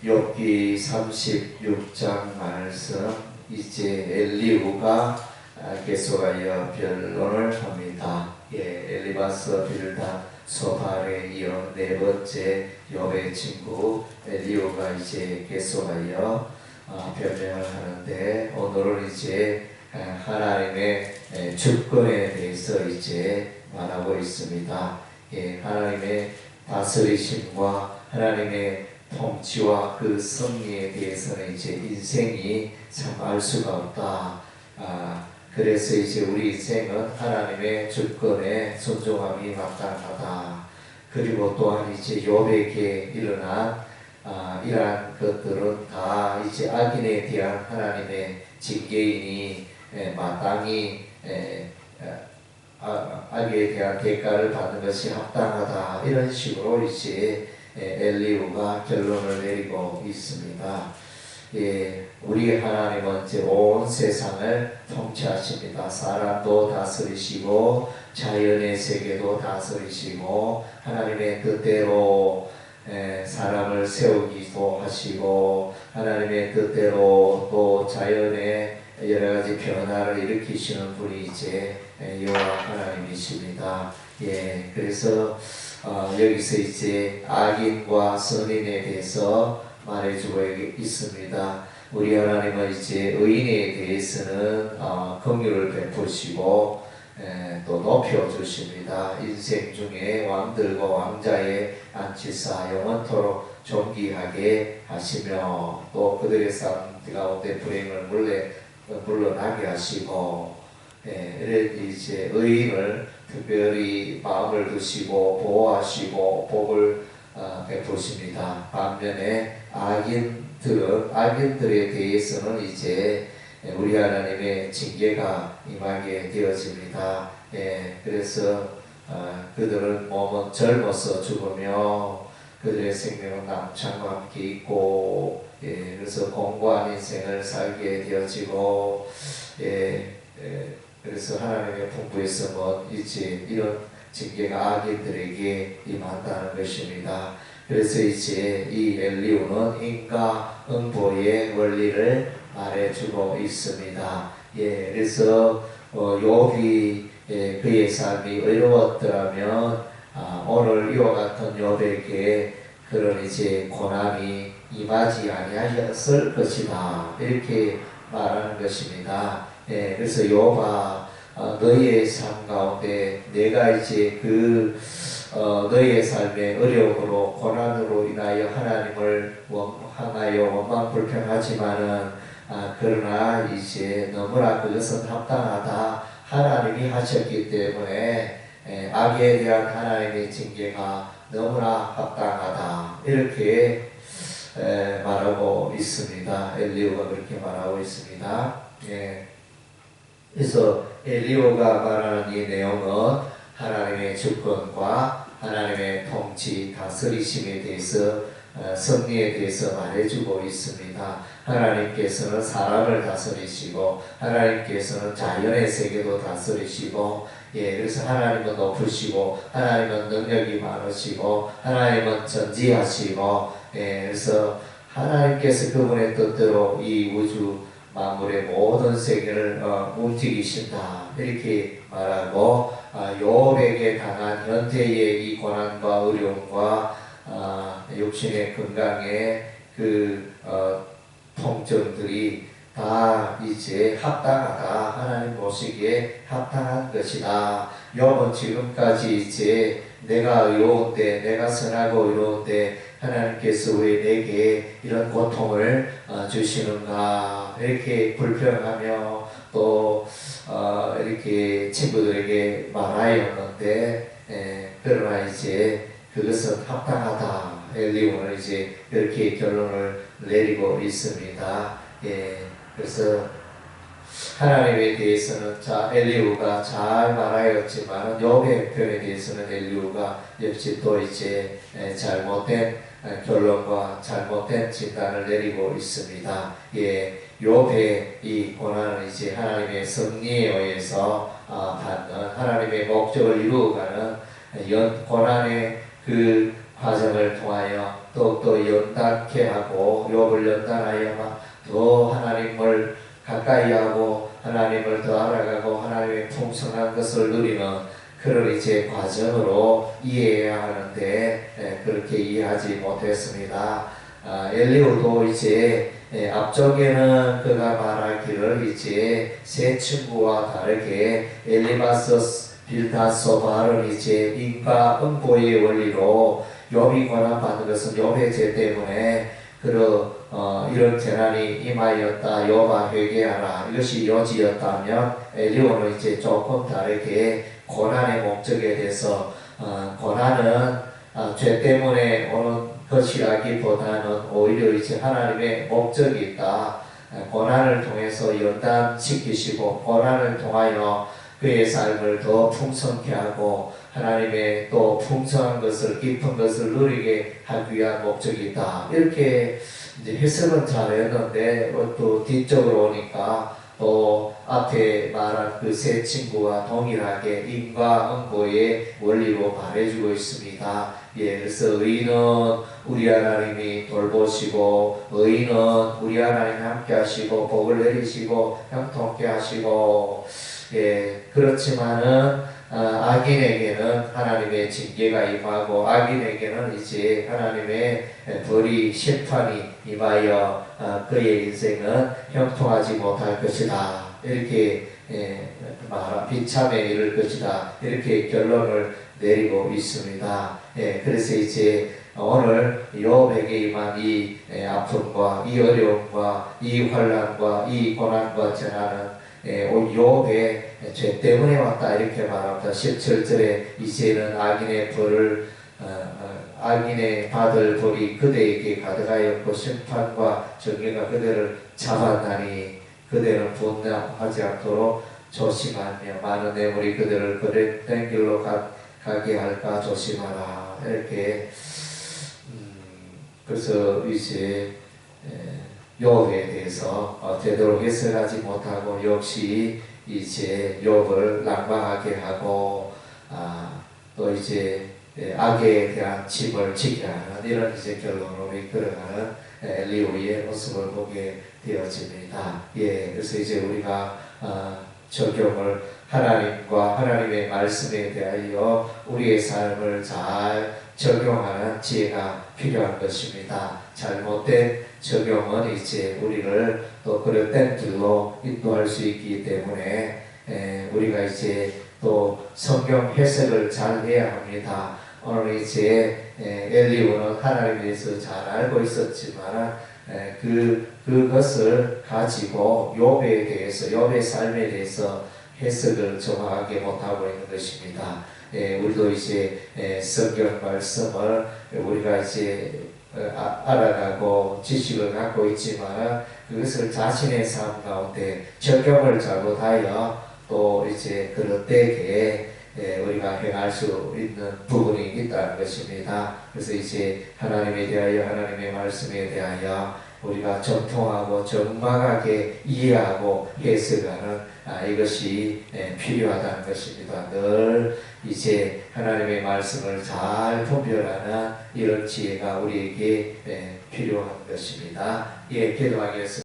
욥기 36장 말씀 이제 엘리후가 계속하여 변론을 합니다. 엘리바스 빌닷 소발에 이어 네 번째 욥의 친구 엘리후가 이제 계속하여 변명을 하는데, 오늘은 이제 하나님의 주권에 대해서 이제 말하고 있습니다. 하나님의 다스리심과 하나님의 통치와 그 섭리에 대해서는 이제 인생이 참 알 수가 없다. 그래서 이제 우리 인생은 하나님의 주권에 순종함이 마땅하다. 그리고 또한 이제 욥에게 일어난 이러한 것들은 다 이제 악인에 대한 하나님의 징계이니 마땅히 악에 대한 대가를 받는 것이 합당하다. 이런 식으로 이제 엘리후가 결론을 내리고 있습니다. 우리 하나님은 이제 온 세상을 통치하십니다. 사람도 다스리시고 자연의 세계도 다스리시고 하나님의 뜻대로 사람을 세우기도 하시고 하나님의 뜻대로 또 자연의 여러 가지 변화를 일으키시는 분이 이제 여호와 하나님이십니다. 그래서 여기서 이제 악인과 선인에 대해서 말해주고 있습니다. 우리 하나님은 이제 의인에 대해서는 긍휼을 베푸시고 또 높여주십니다. 인생 중에 왕들과 왕자의 안치사 영원토록 존귀하게 하시며 또 그들의 삶 가운데 불행을 물러나게 하시고, 이제 의인을 특별히 마음을 두시고 보호하시고 복을 베푸십니다. 반면에 악인들에 대해서는 이제 우리 하나님의 징계가 임하게 되어집니다. 그래서 그들은 몸은 젊어서 죽으며 그들의 생명은 남창과 함께 있고, 그래서 공고한 인생을 살게 되어지고, 그래서 하나님의 풍부에서 이제 이런 징계가 악인들에게 임한다는 것입니다. 그래서 이제 이 엘리후는 인과응보의 원리를 말해주고 있습니다. 그래서 욥이 그의 삶이 의로웠더라면 오늘 이와 같은 욥에게 그런 이제 고난이 임하지 아니하였을 것이다. 이렇게 말하는 것입니다. 그래서 욥아, 너희의 삶 가운데 내가 이제 너희의 삶의 어려움으로 고난으로 인하여 하나님을 향하여 원망 불평하지만은 그러나 이제 너무나 그것은 합당하다. 하나님이 하셨기 때문에 악에 대한 하나님의 징계가 너무나 합당하다. 이렇게 말하고 있습니다. 엘리후가 그렇게 말하고 있습니다. 그래서 엘리후가 말하는 이 내용은 하나님의 주권과 하나님의 통치, 다스리심에 대해서 섭리에 대해서 말해주고 있습니다. 하나님께서는 사람을 다스리시고 하나님께서는 자연의 세계도 다스리시고, 그래서 하나님은 높으시고 하나님은 능력이 많으시고 하나님은 전지하시고, 그래서 하나님께서 그분의 뜻대로 이 우주 만물의 모든 세계를 움직이신다. 이렇게 말하고, 욥에게 당한 현재의 이 고난과 어려움과 육신의 건강의 그 통증들이 다 이제 합당하다. 하나님 보시기에 합당한 것이다. 욥은 지금까지 이제 내가 의로운데, 내가 선하고 의로운데 하나님께서 왜 내게 이런 고통을 주시는가, 이렇게 불평하며 또 이렇게 친구들에게 말하였는데, 그러나 이제 그것은 합당하다. 엘리후는 이제 이렇게 결론을 내리고 있습니다. 그래서 하나님에 대해서는 엘리후가 잘 말하였지만 욥의 편에 대해서는 엘리후가 역시 또 이제 잘못된 결론과 잘못된 진단을 내리고 있습니다. 욥의 이 고난은 이제 하나님의 섭리에 의해서 받는 하나님의 목적을 이루어가는 고난의 그 과정을 통하여 더욱더 연단케 하고 욥을 연단하여 더 하나님을 가까이 하고 하나님을 더 알아가고 하나님의 풍성한 것을 누리는 그런 이제 과정으로 이해해야 하는데 그렇게 이해하지 못했습니다. 엘리후도 이제 앞쪽에는 그가 말하기를 이제 세 친구와 다르게 엘리바스 빌닷소발은 이제 인과 응보의 원리로 욥이 고난받는 것은 욥의 죄 때문에 이런 재난이 임하였다. 욥아 회개하라. 이것이 요지였다면 엘리후는 이제 조금 다르게 고난의 목적에 대해서 고난은 죄 때문에 오는 것이라기보다는 오히려 이제 하나님의 목적이 있다. 고난을 통해서 연단시키시고 고난을 통하여 그의 삶을 더 풍성케 하고 하나님의 또 풍성한 것을 깊은 것을 누리게 하기 위한 목적이 있다. 이렇게 이제 해석은 잘했는데 또 뒤쪽으로 오니까 또 앞에 말한 그 세 친구와 동일하게 인과응보의 원리로 말해주고 있습니다. 그래서 의인은 우리 하나님이 돌보시고 의인은 우리 하나님 함께 하시고 복을 내리시고 형통케 하시고 그렇지만은 악인에게는 하나님의 징계가 임하고 악인에게는 이제 하나님의 벌이 심판이 임하여 그의 인생은 형통하지 못할 것이다. 이렇게 비참에 이를 것이다. 이렇게 결론을 내리고 있습니다. 그래서 이제 오늘 욥에게 임한 이 아픔과 이 어려움과 이 환난과 이 고난과 재난은 욥의 죄 때문에 왔다 이렇게 말합니다. 17절에 이제는 악인의 벌을 악인의 받을 벌이 그대에게 가득하였고 심판과 정의가 그대를 잡았나니 그대는 분노하지 않도록 조심하며 많은 뇌물이 그대를 거듭된 길로 가게 할까 조심하라. 이렇게 그래서 이제 욥에 대해서 제대로 해석하지 못하고 역시 이제 욥을 낙망하게 하고 또 이제 악에 대한 짐을 지게 하는 이런 이제 결론으로 이끌어가는 엘리후의 모습을 보게 되어집니다. 그래서 이제 우리가 적용을 하나님과 하나님의 말씀에 대하여 우리의 삶을 잘 적용하는 지혜가 필요한 것입니다. 잘못된 적용은 이제 우리를 또 그릇된 길로 인도할 수 있기 때문에 우리가 이제 또 성경 해석을 잘 해야 합니다. 오늘 이제 엘리후는 하나님에 대해서 잘 알고 있었지만 그것을 가지고 욥에 대해서 욥의 삶에 대해서 해석을 정확하게 못하고 있는 것입니다. 우리도 이제 성경 말씀을 우리가 이제 알아가고 지식을 갖고 있지만 그것을 자신의 삶 가운데 적용을 잘못하여 또 이제 그릇되게 우리가 행할 수 있는 부분이 있다는 것입니다. 그래서 이제 하나님에 대하여 하나님의 말씀에 대하여 우리가 정통하고 정확하게 이해하고 해석하는 이것이 필요하다는 것입니다. 늘 이제 하나님의 말씀을 잘 분별하는 이런 지혜가 우리에게 필요한 것입니다. 기도하겠습니다.